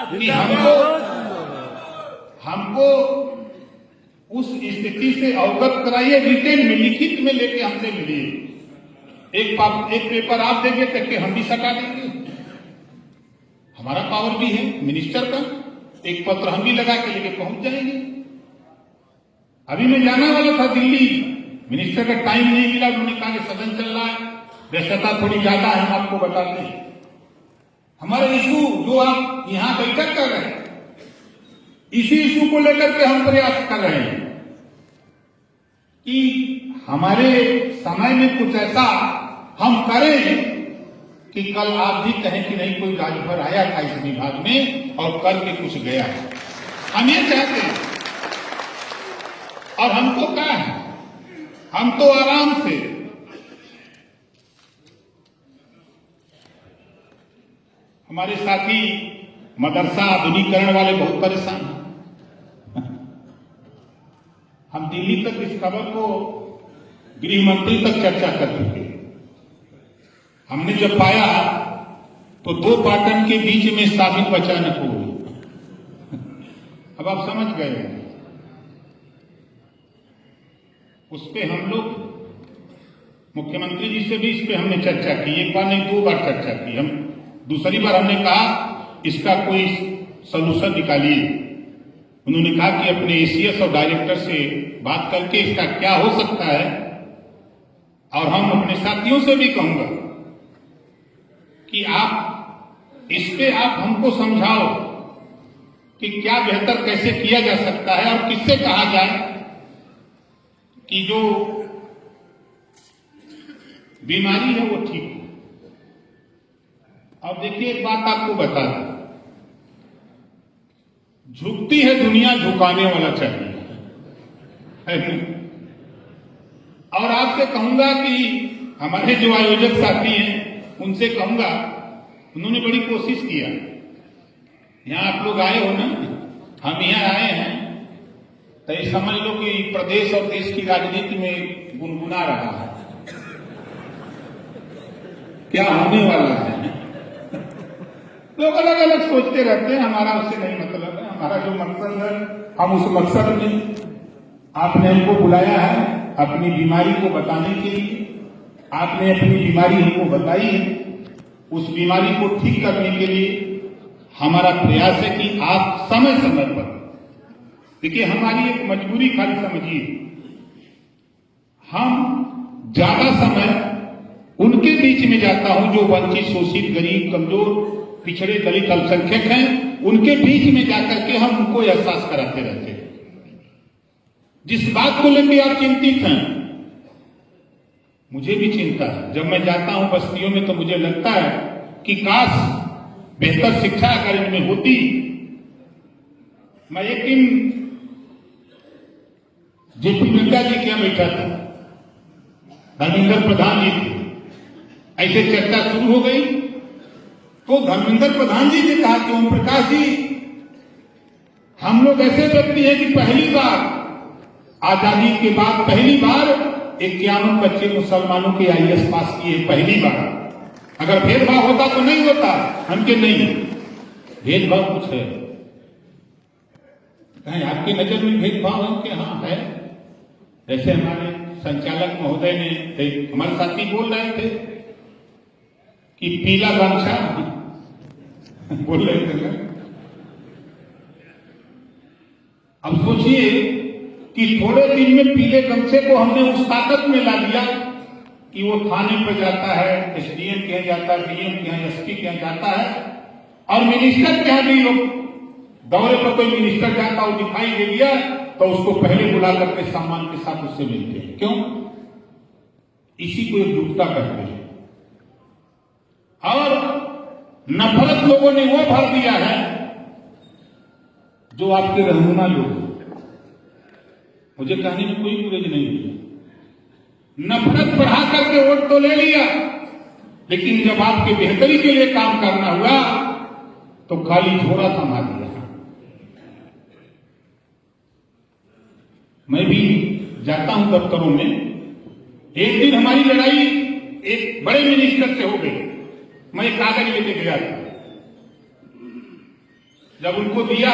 कि हमको उस स्थिति से अवगत कराइए, रिटेन में, लिखित में लेके हमसे मिलिए। एक पेपर आप देंगे तक के हम भी सटा देंगे, हमारा पावर भी है मिनिस्टर का। एक पत्र हम भी लगा के लेके पहुंच जाएंगे। अभी मैं जाना वाला था दिल्ली, मिनिस्टर का टाइम नहीं मिला। उन्होंने कहा कि सदन चल रहा है, व्यस्तता थोड़ी ज्यादा है, हम आपको बताते हैं। हमारे इशू जो आप यहां बैठक कर रहे हैं, इसी इशू को लेकर के हम प्रयास कर रहे हैं कि हमारे समय में कुछ ऐसा हम करें कि कल आप भी कहें कि नहीं, कोई राजभर आया था इस विभाग में और करके कुछ गया है। हम ये चाहते हैं। और हमको क्या है, हम तो आराम से हमारे साथी मदरसा आधुनिकीकरण वाले बहुत परेशान हैं। हम दिल्ली तक इस खबर को गृह मंत्री तक चर्चा कर चुके। हमने जब पाया तो 2 पाटन के बीच में स्थापित अचानक हो गई। अब आप समझ गए। उस पे हम लोग मुख्यमंत्री जी से भी इस पे हमने चर्चा की, एक बार नहीं 2 बार चर्चा की। हम दूसरी बार हमने कहा इसका कोई सलूशन निकालिए। उन्होंने कहा कि अपने एसीएस और डायरेक्टर से बात करके इसका क्या हो सकता है, और हम अपने साथियों से भी कहूंगा कि आप इस पे आप हमको समझाओ कि क्या बेहतर कैसे किया जा सकता है और किससे कहा जाए कि जो बीमारी है वो ठीक हो। अब देखिए, एक बात आपको बता दें, झुकती है दुनिया, झुकाने वाला चाहिए, है। और आपसे कहूंगा कि हमारे जो आयोजक साथी हैं उनसे कहूंगा, उन्होंने बड़ी कोशिश किया। यहां आप लोग आए हो ना, हम यहां आए हैं तो ये समझ लो कि प्रदेश और देश की राजनीति में गुनगुना रहा है, क्या होने वाला है। लोग अलग अलग सोचते रहते हैं, हमारा उससे नहीं मतलब है। हमारा जो मकसद है, हम उस मकसद में, आपने हमको बुलाया है अपनी बीमारी को बताने के लिए। आपने अपनी बीमारी हमको बताई है, उस बीमारी को ठीक करने के लिए हमारा प्रयास है कि आप समय समय पर, देखिए हमारी एक मजबूरी खाली समझिए, हम ज्यादा समय उनके बीच में जाता हूं जो वंचित, शोषित, गरीब, कमजोर, पिछड़े, दलित, अल्पसंख्यक हैं, उनके बीच में जाकर के हम उनको एहसास कराते रहते हैं। जिस बात को लेकर आप चिंतित हैं, मुझे भी चिंता है। जब मैं जाता हूं बस्तियों में तो मुझे लगता है कि काश बेहतर शिक्षा अगर इनमें होती। मैं एक दिन जेपी नड्डा जी के यहां बैठा था, धर्मेंद्र प्रधान जी थे, ऐसे चर्चा शुरू हो गई तो धर्मेंद्र प्रधान जी ने कहा कि ओम प्रकाश जी, हम लोग ऐसे व्यक्ति हैं कि पहली बार आजादी के बाद पहली बार 51 बच्चे मुसलमानों के आईएएस पास किए, पहली बार। अगर भेदभाव होता तो नहीं होता, हमके नहीं भेदभाव कुछ है। कहीं आपकी नजर में भेदभाव है कि हाँ है? जैसे हमारे संचालक महोदय ने, हमारे साथी बोल रहे थे कि पीला गमछा बोल रहे थे ना। अब सोचिए कि थोड़े दिन में पीले गमछे को हमने उस ताकत में ला दिया कि वो थाने पर जाता है, एसडीएम के यहाँ जाता है, डीएम के यहाँ, एसपी के यहाँ जाता है, और मिनिस्टर के यहाँ भी लोग दौरे पर कोई मिनिस्टर जाता हो, दिखाई दे दिया तो उसको पहले बुला करके सम्मान के साथ उससे मिलते हैं। क्यों? इसी को एकजुटता कहते हैं। और नफरत लोगों ने वो भर दिया है जो आपके रहनुमा लोग, मुझे कहने में कोई गुरेज नहीं हुई, नफरत बढ़ा करके वोट तो ले लिया, लेकिन जब आपके बेहतरी के लिए काम करना हुआ तो खाली झोला थमा दिया। मैं भी जाता हूं दफ्तरों में। एक दिन हमारी लड़ाई एक बड़े मिनिस्टर से हो गई। मैं एक कागज लेके गया था, जब उनको दिया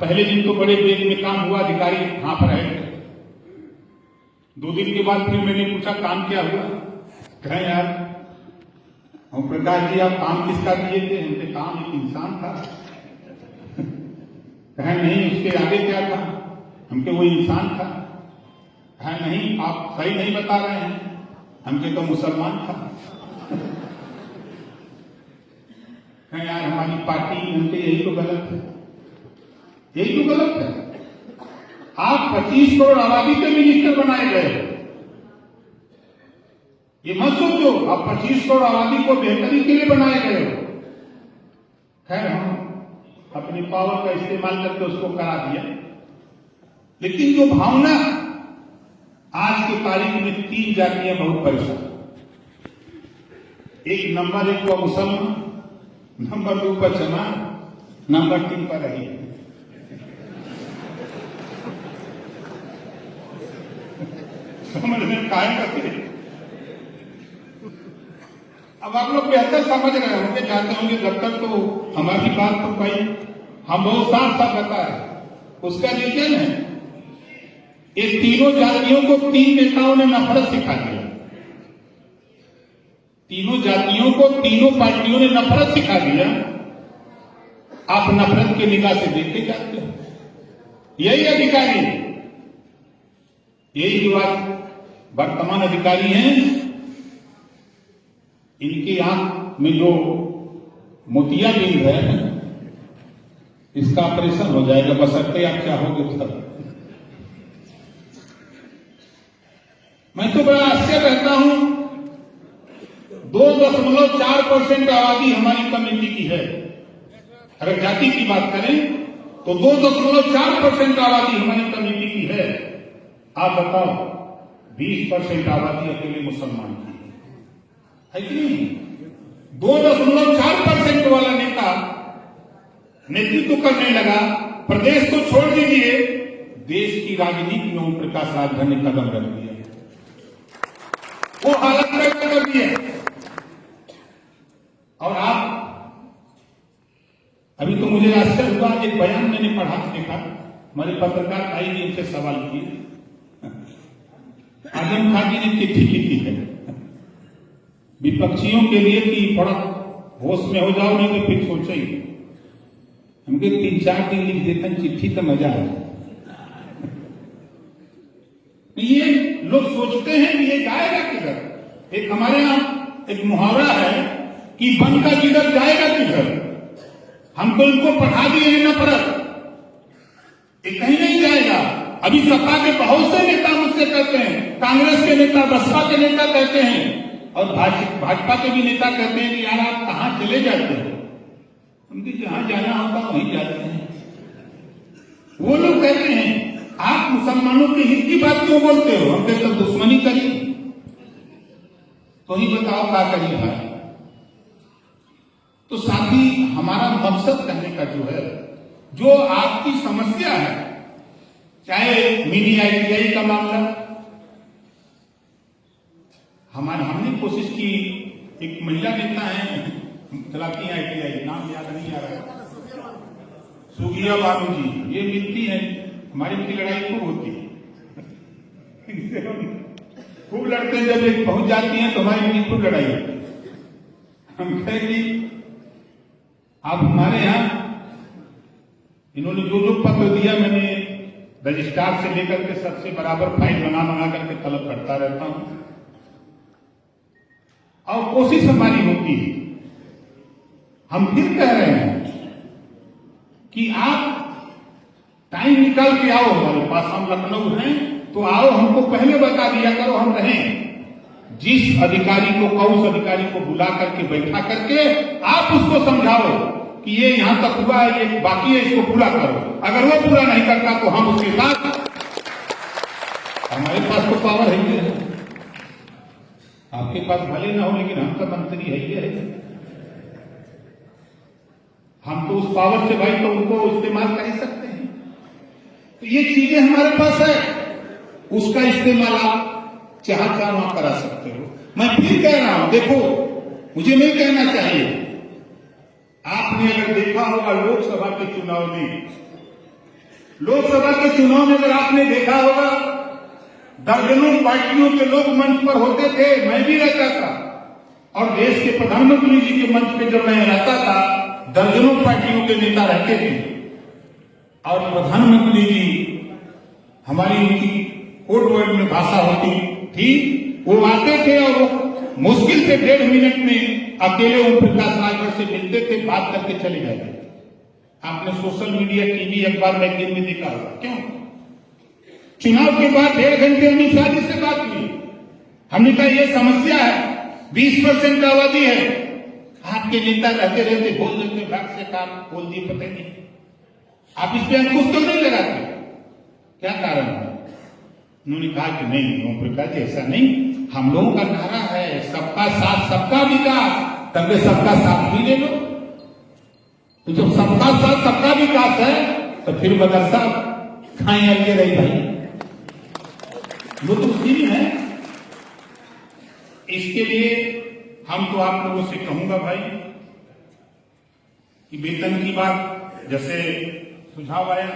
पहले दिन तो बड़े वेग में काम हुआ, अधिकारी हाँफ रहे थे। 2 दिन के बाद फिर मैंने पूछा काम क्या हुआ? कहें यार हम प्रकाश जी आप काम किसका दिए थे? हमने काम एक इंसान था। कहें नहीं उसके आगे क्या था? हमके वो इंसान था। कहें नहीं आप सही नहीं बता रहे हैं, हमके तो मुसलमान था। कहें यार हमारी पार्टी हमके यही तो गलत है, यही तो गलत है। आप 25 करोड़ आबादी के मिनिस्टर बनाए गए, ये मत सोचो आप 25 करोड़ आबादी को बेहतरी के लिए बनाए गए हो। खैर हम अपनी पावर का इस्तेमाल करके उसको करा दिया, लेकिन जो भावना आज की तारीख में 3 जातियां बहुत परेशान। एक नंबर 1 पर मुसलमान, नंबर 2 पर चमार, नंबर 3 पर रही। समझ में कायम करते। अब आप लोग बेहतर समझ रहे होंगे, जानते होंगे, जब तक तो हमारी बात तो भाई हम बहुत साफ साफ बता रहे। उसका रीजन है ये तीनों जातियों को 3 नेताओं ने नफरत सिखा दिया। तीनों जातियों को तीनों पार्टियों ने नफरत सिखा दिया। आप नफरत के निगाह से देखते जाते हो। यही अधिकारी, यही जो आज वर्तमान अधिकारी हैं, इनकी आंख में जो मोतियाबिंद है इसका ऑपरेशन हो जाएगा, बशर्ते आप चाहोगे तब। मैं तो बड़ा आश्चर्य रहता हूं, 2.4% आबादी हमारी कम्युनिटी की है। अगर जाति की बात करें तो 2.4% आबादी हमारी कम्युनिटी की है। आप बताओ 20% आबादी अकेले मुसलमान की है कि नहीं? 2.4% वाला नेता नेतृत्व करने लगा, प्रदेश को छोड़ दीजिए, देश की राजनीति में ओम प्रकाश राजभर ने कदम रख दिया, वो हालत पैदा कर दिए। और आप अभी तो मुझे आश्चर्य हुआ, एक बयान मैंने पढ़ा देखा, हमारे पत्रकार भाई ने उनसे सवाल किए। आजम खान जी ने चिट्ठी लिखी है विपक्षियों के लिए कि थोड़ा होश में हो जाओ, नहीं तो फिर सोचेंगे। हमके 3-4 दिन लिख देते हैं चिट्ठी तो मजा है। ये लोग सोचते हैं कि ये जाएगा किधर। एक हमारे यहां एक मुहावरा है कि बन का किधर जाएगा किधर। हम तो इनको पढ़ा दिए हैं नफरत, ये कहीं नहीं जाएगा। अभी सपा के बहुत से नेता मुझसे कहते हैं, कांग्रेस के नेता, बसपा के नेता कहते हैं, और भाजपा के भी नेता कहते हैं कि यार आप कहां चले जाते हो। उनके जहां जाना होता वहीं जाते हैं। वो लोग कहते हैं आप मुसलमानों के हित की बात क्यों बोलते हो, हमके तो दुश्मनी करी। तो ही बताओ क्या करिए भाई। तो साथी हमारा मकसद कहने का जो है, जो आपकी समस्या है, चाहे मिनी ITI का मामला, हमने कोशिश की, एक महिला नेता है चलाती है ITI, नाम याद नहीं आ रहा, सुगिया बाबू जी, ये मिलती है, हमारी उनकी लड़ाई खूब होती है। इनसे हम खूब लड़ते हैं, जब एक पहुंच जाती हैं तो हमारी उनकी खूब लड़ाई होती है। हम कहें कि आप हमारे यहां, इन्होंने जो जो पत्र दिया, मैंने रजिस्ट्रार से लेकर के सबसे बराबर फाइल बना करके तलब करता रहता हूं, और कोशिश हमारी होती है। हम फिर कह रहे हैं कि आप टाइम निकाल के आओ हमारे पास, हम लखनऊ हैं तो आओ, हमको पहले बता दिया करो, हम रहें। जिस अधिकारी को कहो उस अधिकारी को बुला करके बैठा करके आप उसको समझाओ कि ये यहां तक हुआ है, ये बाकी है, इसको पूरा करो। अगर वो पूरा नहीं करता तो हम उसके साथ, हमारे पास तो पावर है, आपके पास भले ना हो लेकिन हम तो मंत्री है ही है। हम तो उस पावर से भाई तो उनको इस्तेमाल कर ही सकते हैं। तो ये चीजें हमारे पास है, उसका इस्तेमाल आप चाह वहां करा सकते हो। मैं फिर कह रहा हूं, देखो मुझे नहीं कहना चाहिए, आपने अगर देखा होगा लोकसभा के चुनाव में अगर आपने देखा होगा, दर्जनों पार्टियों के लोग मंच पर होते थे, मैं भी रहता था। और देश के प्रधानमंत्री जी के मंच पे जब मैं रहता था, दर्जनों पार्टियों के नेता रहते थे। और प्रधानमंत्री जी हमारी उनकी कोड वर्ड में भाषा होती थी, वो आते थे और वो मुश्किल से 1.5 मिनट में अकेले ओम प्रकाश राजभर से मिलते थे, बात करके चले जाते थे। आपने सोशल मीडिया, टीवी, अखबार, मैगजीन में देखा होगा। क्यों? चुनाव के बाद 1.5 घंटे अमित शाह जी से बात हुई। हमने कहा ये समस्या है, 20% आबादी है, आपके नेता रहते रहते बोल देते, भाग से काम बोल दिए, पता नहीं आप इस पे अंकुश तो नहीं लगाते, क्या कारण है? उन्होंने कहा कि नहीं ओम प्रकाश जी ऐसा नहीं, हम लोगों का नारा है सबका साथ सबका विकास, तब सबका साथ भी ले लो। तो जब सबका साथ सबका विकास है तो फिर मदरसा खाएं अलगे रही भाई, वो तो उसी में है। इसके लिए हम तो आप लोगों से कहूंगा भाई कि वेतन की बात जैसे सुझाव आया,